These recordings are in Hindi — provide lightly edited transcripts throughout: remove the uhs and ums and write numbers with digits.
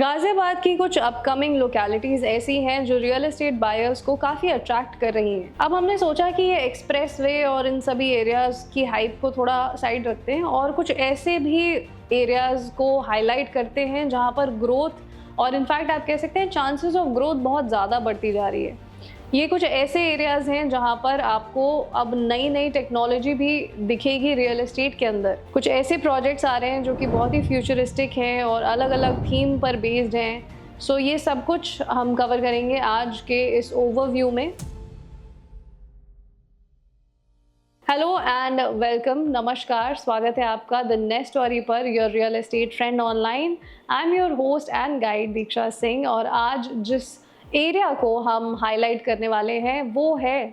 गाजियाबाद की कुछ अपकमिंग लोकेलिटीज़ ऐसी हैं जो रियल एस्टेट बायर्स को काफ़ी अट्रैक्ट कर रही हैं। अब हमने सोचा कि ये एक्सप्रेसवे और इन सभी एरियाज़ की हाइप को थोड़ा साइड रखते हैं और कुछ ऐसे भी एरियाज़ को हाईलाइट करते हैं जहाँ पर ग्रोथ और इनफैक्ट आप कह सकते हैं चांसेस ऑफ ग्रोथ बहुत ज़्यादा बढ़ती जा रही है। ये कुछ ऐसे एरियाज़ हैं जहाँ पर आपको अब नई नई टेक्नोलॉजी भी दिखेगी रियल एस्टेट के अंदर। कुछ ऐसे प्रोजेक्ट्स आ रहे हैं जो कि बहुत ही फ्यूचरिस्टिक हैं और अलग अलग थीम पर बेस्ड हैं। सो ये सब कुछ हम कवर करेंगे आज के इस ओवरव्यू में। हेलो एंड वेलकम, नमस्कार, स्वागत है आपका द नेक्स्ट स्टोरी पर, your real estate friend online. I am your host and guide Diksha Singh और आज जिस एरिया को हम हाईलाइट करने वाले हैं वो है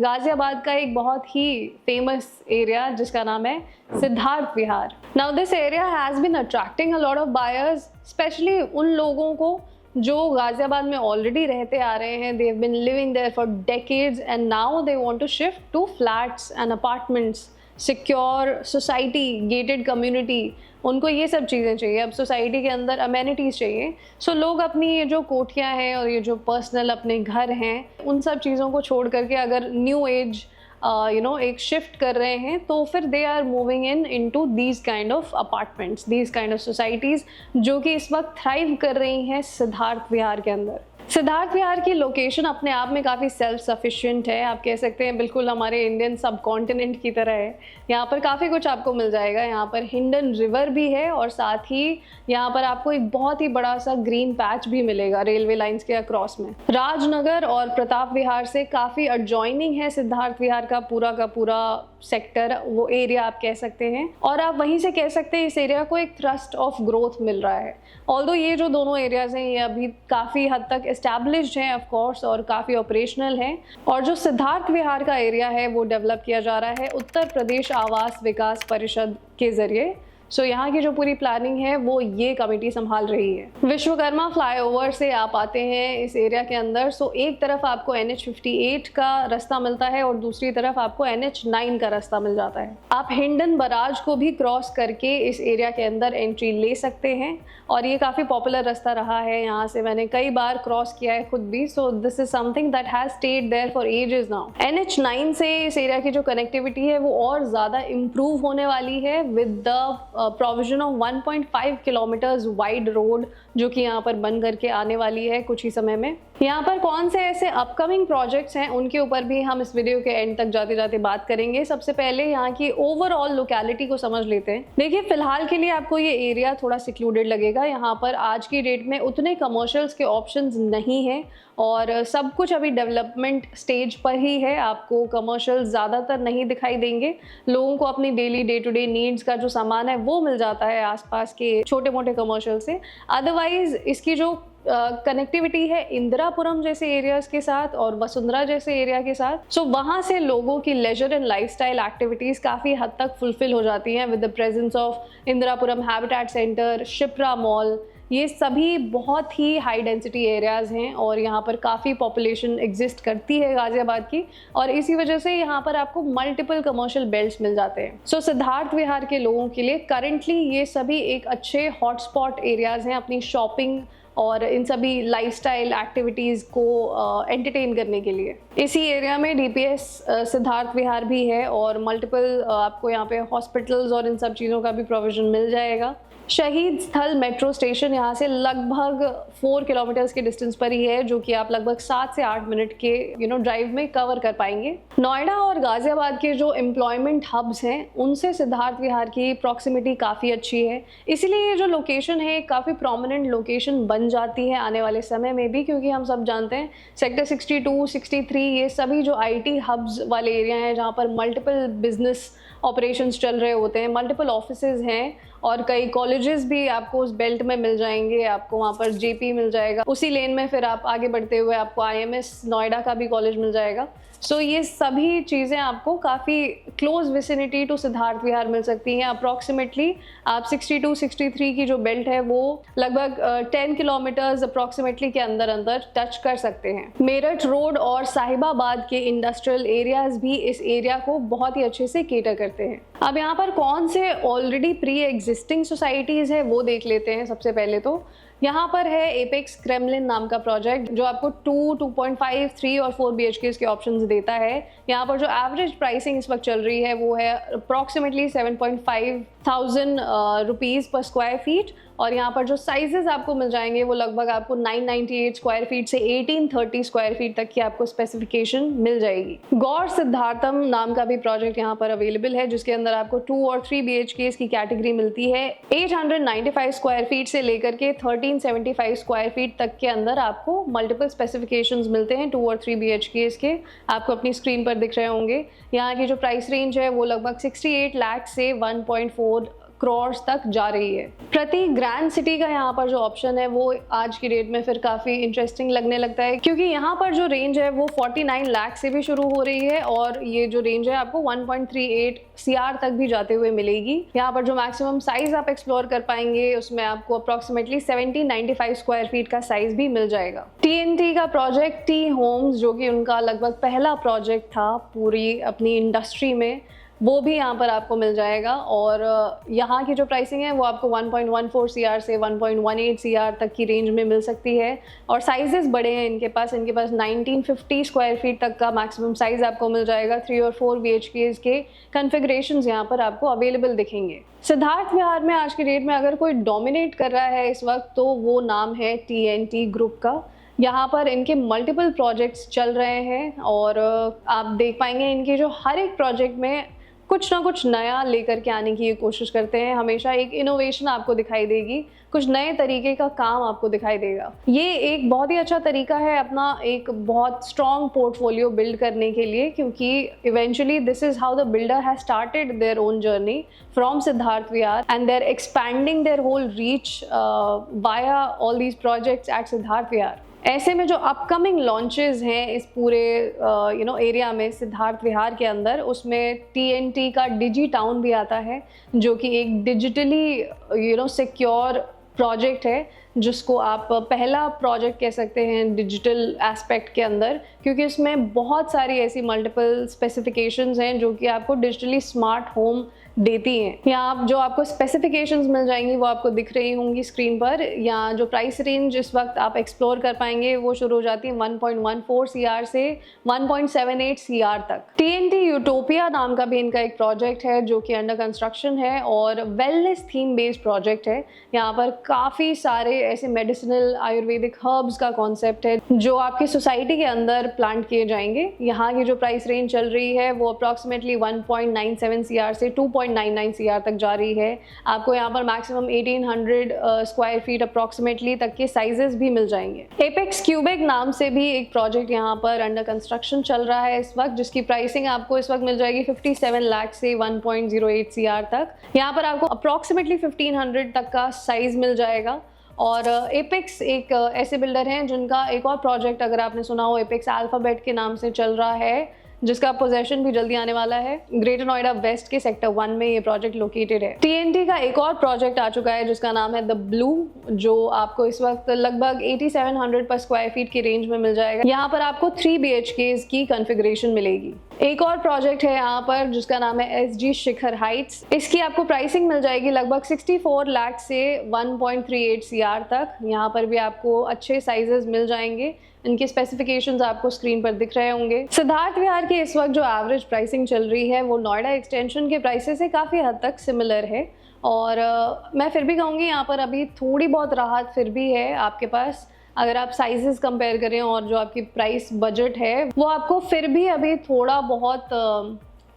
गाजियाबाद का एक बहुत ही फेमस एरिया जिसका नाम है Siddharth Vihar. Now this area has been attracting a lot of buyers, specially उन लोगों को जो गाजियाबाद में ऑलरेडी रहते आ रहे हैं। They have been living there for decades and now they want to shift to flats and apartments, secure society, gated community. उनको ये सब चीज़ें चाहिए। अब सोसाइटी के अंदर अमेनिटीज़ चाहिए। सो लोग अपनी ये जो कोठियाँ हैं और ये जो पर्सनल अपने घर हैं उन सब चीज़ों को छोड़ करके अगर न्यू एज एक शिफ्ट कर रहे हैं तो फिर they are moving into these kind of apartments, these kind of societies जो कि इस वक्त थ्राइव कर रही हैं सिद्धार्थ विहार के अंदर। सिद्धार्थ विहार की लोकेशन अपने आप में काफ़ी सेल्फ सफिशिएंट है। आप कह सकते हैं बिल्कुल हमारे इंडियन सब कॉन्टिनेंट की तरह है। यहाँ पर काफ़ी कुछ आपको मिल जाएगा। यहाँ पर हिंडन रिवर भी है और साथ ही यहाँ पर आपको एक बहुत ही बड़ा सा ग्रीन पैच भी मिलेगा रेलवे लाइंस के अक्रॉस में। राजनगर और प्रताप विहार से काफ़ी एडजॉइनिंग है सिद्धार्थ विहार का पूरा सेक्टर, वो एरिया आप कह सकते हैं। और आप वहीं से कह सकते हैं इस एरिया को एक थ्रस्ट ऑफ ग्रोथ मिल रहा है। ऑल्दो ये जो दोनों एरियाज हैं ये अभी काफ़ी हद तक एस्टैब्लिश्ड हैं ऑफ कोर्स और काफ़ी ऑपरेशनल हैं। और जो सिद्धार्थ विहार का एरिया है वो डेवलप किया जा रहा है उत्तर प्रदेश आवास विकास परिषद के ज़रिए। सो यहाँ की जो पूरी प्लानिंग है वो ये कमेटी संभाल रही है। विश्वकर्मा फ्लाईओवर से आप आते हैं इस एरिया के अंदर। सो एक तरफ आपको NH58 का रास्ता मिलता है और दूसरी तरफ आपको NH9 का रास्ता मिल जाता है। आप हिंडन बराज को भी क्रॉस करके इस एरिया के अंदर एंट्री ले सकते हैं और ये काफ़ी पॉपुलर रास्ता रहा है। यहाँ से मैंने कई बार क्रॉस किया है खुद भी। So this is something that has stayed there for ages now. NH9 से इस एरिया की जो कनेक्टिविटी है वो और ज़्यादा इम्प्रूव होने वाली है with the provision of 1.5 kilometres wide road जो कि यहाँ पर बन करके आने वाली है कुछ ही समय में। यहाँ पर कौन से ऐसे अपकमिंग प्रोजेक्ट्स हैं उनके ऊपर भी हम इस वीडियो के एंड तक जाते जाते बात करेंगे। सबसे पहले यहाँ की ओवरऑल लोकेलिटी को समझ लेते हैं। देखिए, फिलहाल के लिए आपको ये एरिया थोड़ा सिक्लूडेड लगेगा। यहाँ पर आज की डेट में उतने कमर्शियल्स के ऑप्शंस नहीं हैं और सब कुछ अभी डेवलपमेंट स्टेज पर ही है। आपको कमर्शियल ज़्यादातर नहीं दिखाई देंगे। लोगों को अपनी daily day to day needs का जो सामान है वो मिल जाता है आसपास के छोटे मोटे कमर्शियल से। अदरवाइज इसकी जो कनेक्टिविटी है इंदिरापुरम जैसे एरियाज के साथ और वसुंधरा जैसे एरिया के साथ, सो वहाँ से लोगों की लेजर एंड लाइफस्टाइल एक्टिविटीज़ काफ़ी हद तक फुलफिल हो जाती हैं with the presence of Indirapuram habitat centre, Shipra mall. ये सभी बहुत ही हाई डेंसिटी एरियाज़ हैं और यहाँ पर काफ़ी पॉपुलेशन एग्जिस्ट करती है गाजियाबाद की और इसी वजह से यहाँ पर आपको मल्टीपल कमर्शियल बेल्ट्स मिल जाते हैं। सो सिद्धार्थ विहार के लोगों के लिए करंटली ये सभी एक अच्छे हॉटस्पॉट एरियाज़ हैं अपनी शॉपिंग और इन सभी लाइफस्टाइल एक्टिविटीज़ को एंटरटेन करने के लिए। इसी एरिया में DPS सिद्धार्थ विहार भी है और मल्टीपल आपको यहाँ पे हॉस्पिटल्स और इन सब चीज़ों का भी प्रोविज़न मिल जाएगा। शहीद स्थल मेट्रो स्टेशन यहाँ से लगभग 4 किलोमीटर्स के डिस्टेंस पर ही है जो कि आप लगभग 7 से 8 मिनट के ड्राइव में कवर कर पाएंगे। नोएडा और गाजियाबाद के जो एम्प्लॉयमेंट हब्स हैं उनसे सिद्धार्थ विहार की प्रॉक्सिमिटी काफ़ी अच्छी है। इसीलिए ये जो लोकेशन है काफ़ी प्रोमिनेंट लोकेशन बन जाती है आने वाले समय में भी, क्योंकि हम सब जानते हैं सेक्टर 62, 63 ये सभी जो IT हब्स वाले एरिया हैं जहाँ पर मल्टीपल बिजनेस ऑपरेशंस चल रहे होते हैं, मल्टीपल ऑफिसेज हैं और कई कॉलेजेस भी आपको उस बेल्ट में मिल जाएंगे। आपको वहाँ पर JP मिल जाएगा, उसी लेन में फिर आप आगे बढ़ते हुए आपको IMS नोएडा का भी कॉलेज मिल जाएगा। सो ये सभी चीज़ें आपको काफ़ी क्लोज विसिनिटी टू सिद्धार्थ विहार मिल सकती हैं। अप्रॉक्सीमेटली आप 62, 63 की जो बेल्ट है वो लगभग 10 किलोमीटर्स अप्रॉक्सीमेटली के अंदर अंदर टच कर सकते हैं। मेरठ रोड और साहिबाबाद के इंडस्ट्रियल एरियाज भी इस एरिया को बहुत ही अच्छे से केटर करते हैं। अब यहाँ पर कौन से ऑलरेडी प्री एग्जिस्टिंग सोसाइटीज़ है वो देख लेते हैं। सबसे पहले तो यहाँ पर है एपेक्स क्रेमलिन नाम का प्रोजेक्ट जो आपको 2.5, 3 और 4 BHK के ऑप्शंस देता है। यहाँ पर जो एवरेज प्राइसिंग इस वक्त चल रही है वो है अप्रॉक्सीमेटली 7.5 थाउजेंड रुपीज़ पर स्क्वायर फीट, और यहाँ पर जो साइजेस आपको मिल जाएंगे वो लगभग आपको 998 स्क्वायर फीट से 1830 स्क्वायर फीट तक की आपको स्पेसिफिकेशन मिल जाएगी। गौर सिद्धार्थम नाम का भी प्रोजेक्ट यहाँ पर अवेलेबल है जिसके अंदर आपको 2 और 3 BHK की कैटेगरी मिलती है। 895 स्क्वायर फीट से लेकर के 1375 स्क्वायर फीट तक के अंदर आपको मल्टीपल स्पेसिफिकेशंस मिलते हैं 2 और 3 BHK के। आपको अपनी स्क्रीन पर दिख रहे होंगे। यहाँ की जो प्राइस रेंज है वो लगभग 68 लाख से 1.4 करोड़ तक जा रही है। प्रति ग्रैंड सिटी का यहाँ पर जो ऑप्शन है वो आज की डेट में फिर काफ़ी इंटरेस्टिंग लगने लगता है, क्योंकि यहाँ पर जो रेंज है वो 49 लाख से भी शुरू हो रही है और ये जो रेंज है आपको 1.38 CR तक भी जाते हुए मिलेगी। यहाँ पर जो मैक्सिमम साइज आप एक्सप्लोर कर पाएंगे उसमें आपको अप्रॉक्सीमेटली 1795 स्क्वायर फीट का साइज भी मिल जाएगा। TNT का प्रोजेक्ट टी होम्स, जो कि उनका लगभग पहला प्रोजेक्ट था पूरी अपनी इंडस्ट्री में, वो भी यहाँ पर आपको मिल जाएगा। और यहाँ की जो प्राइसिंग है वो आपको 1.14 CR से 1.18 CR तक की रेंज में मिल सकती है, और साइजेस बड़े हैं इनके पास 1950 स्क्वायर फीट तक का मैक्सिमम साइज आपको मिल जाएगा। 3 और 4 BHK के कन्फिग्रेशंस यहाँ पर आपको अवेलेबल दिखेंगे। सिद्धार्थ विहार में आज की डेट में अगर कोई डोमिनेट कर रहा है इस वक्त तो वो नाम है TNT ग्रुप का। यहाँ पर इनके मल्टीपल प्रोजेक्ट्स चल रहे हैं और आप देख पाएंगे इनके जो हर एक प्रोजेक्ट में कुछ ना कुछ नया लेकर के आने की ये कोशिश करते हैं। हमेशा एक इनोवेशन आपको दिखाई देगी, कुछ नए तरीके का काम आपको दिखाई देगा। ये एक बहुत ही अच्छा तरीका है अपना एक बहुत स्ट्रॉन्ग पोर्टफोलियो बिल्ड करने के लिए, क्योंकि eventually this is how the builder has started their own journey from Siddharth Vihar and they are expanding their whole reach via all these projects at Siddharth Vihar. ऐसे में जो अपकमिंग लॉन्चेस हैं इस पूरे एरिया में सिद्धार्थ विहार के अंदर, उसमें TNT का डिजी टाउन भी आता है जो कि एक डिजिटली सिक्योर प्रोजेक्ट है, जिसको आप पहला प्रोजेक्ट कह सकते हैं डिजिटल एस्पेक्ट के अंदर, क्योंकि इसमें बहुत सारी ऐसी मल्टीपल स्पेसिफिकेशंस हैं जो कि आपको डिजिटली स्मार्ट होम देती हैं। यहाँ जो आपको स्पेसिफिकेशंस मिल जाएंगी वो आपको दिख रही होंगी स्क्रीन पर। यहाँ जो प्राइस रेंज इस वक्त आप एक्सप्लोर कर पाएंगे वो शुरू हो जाती है 1.14 CR से 1.78 CR तक। TNT यूटोपिया नाम का भी इनका एक प्रोजेक्ट है जो कि अंडर कंस्ट्रक्शन है और वेलनेस थीम बेस्ड प्रोजेक्ट है। यहाँ पर काफ़ी सारे ऐसे मेडिसिनल आयुर्वेदिक हर्ब्स का कॉन्सेप्ट है जो आपकी सोसाइटी के अंदर प्लांट किए जाएंगे। यहाँ की जो प्राइस रेंज चल रही है वो अप्रॉक्सीमेटली 1.97 CR से 2.99 CR तक जा रही है। आपको यहाँ पर मैक्सिमम 1800 स्क्वायर फीट अप्रॉक्सीमेटली तक के साइजेस भी मिल जाएंगे। एपेक्स क्यूबिक नाम से भी एक प्रोजेक्ट यहाँ पर अंडर कंस्ट्रक्शन चल रहा है इस वक्त, जिसकी प्राइसिंग आपको इस वक्त मिल जाएगी 57 लाख से 1.08 CR तक। यहाँ पर आपको अप्रॉक्सीमेटली 1500 तक का साइज मिल जाएगा। और एपेक्स एक ऐसे बिल्डर हैं जिनका एक और प्रोजेक्ट अगर आपने सुना हो एपेक्स अल्फाबेट के नाम से चल रहा है, जिसका पोजेशन भी जल्दी आने वाला है। ग्रेटर नोएडा वेस्ट के सेक्टर 1 में ये प्रोजेक्ट लोकेटेड है। TNT का एक और प्रोजेक्ट आ चुका है जिसका नाम है द ब्लू, जो आपको इस वक्त लगभग 8700 पर स्क्वायर फीट की रेंज में मिल जाएगा। यहाँ पर आपको 3 BHK की कॉन्फ़िगरेशन मिलेगी। एक और प्रोजेक्ट है यहाँ पर जिसका नाम है SG शिखर हाइट्स। इसकी आपको प्राइसिंग मिल जाएगी लगभग 64 लाख से 1.38 CR तक। यहाँ पर भी आपको अच्छे साइजेस मिल जाएंगे। इनकी स्पेसिफिकेशंस आपको स्क्रीन पर दिख रहे होंगे। सिद्धार्थ विहार की इस वक्त जो एवरेज प्राइसिंग चल रही है वो नोएडा एक्सटेंशन के प्राइसेस से काफ़ी हद तक सिमिलर है, और मैं फिर भी कहूँगी यहाँ पर अभी थोड़ी बहुत राहत फिर भी है आपके पास। अगर आप साइजेस कंपेयर करें और जो आपकी प्राइस बजट है वो आपको फिर भी अभी थोड़ा बहुत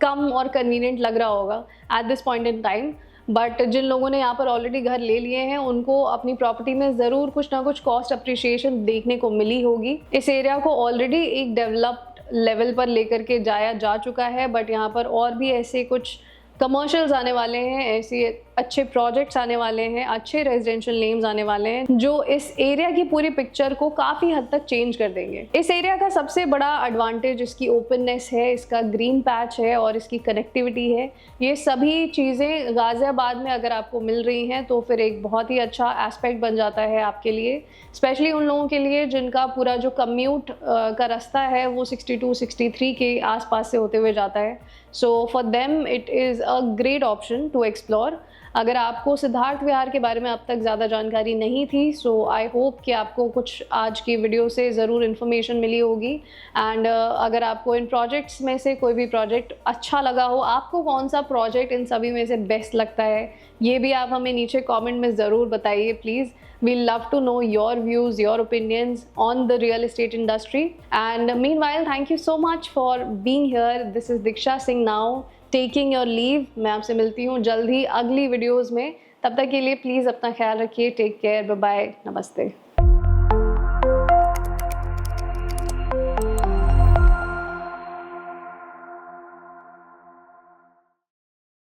कम और कन्वीनियंट लग रहा होगा at this point in time. But जिन लोगों ने यहाँ पर ऑलरेडी घर ले लिए हैं उनको अपनी प्रॉपर्टी में ज़रूर कुछ ना कुछ कॉस्ट अप्रिशिएशन देखने को मिली होगी। इस एरिया को ऑलरेडी एक डेवलप्ड लेवल पर लेकर के जाया जा चुका है, बट यहाँ पर और भी ऐसे कुछ कमर्शियल्स आने वाले हैं, ऐसे अच्छे प्रोजेक्ट्स आने वाले हैं, अच्छे रेजिडेंशियल नेम्स आने वाले हैं जो इस एरिया की पूरी पिक्चर को काफ़ी हद तक चेंज कर देंगे। इस एरिया का सबसे बड़ा एडवांटेज इसकी ओपननेस है, इसका ग्रीन पैच है और इसकी कनेक्टिविटी है। ये सभी चीज़ें गाज़ियाबाद में अगर आपको मिल रही हैं तो फिर एक बहुत ही अच्छा एस्पेक्ट बन जाता है आपके लिए, स्पेशली उन लोगों के लिए जिनका पूरा जो कम्यूट का रास्ता है वो 62-63 के आसपास से होते हुए जाता है। So for them it is a great option to explore. अगर आपको सिद्धार्थ विहार के बारे में अब तक ज़्यादा जानकारी नहीं थी, सो आई होप कि आपको कुछ आज की वीडियो से ज़रूर इन्फॉर्मेशन मिली होगी। एंड अगर आपको इन प्रोजेक्ट्स में से कोई भी प्रोजेक्ट अच्छा लगा हो, आपको कौन सा प्रोजेक्ट इन सभी में से बेस्ट लगता है, ये भी आप हमें नीचे कमेंट में ज़रूर बताइए please. We love to know your views, your opinions on the real estate industry. And meanwhile, thank you so much for being here. This is Diksha Singh now taking your leave. मैं आपसे मिलती हूँ जल्द ही अगली वीडियोज़ में। तब तक के लिए प्लीज़ अपना ख्याल रखिए। टेक केयर, बाय बाय, नमस्ते।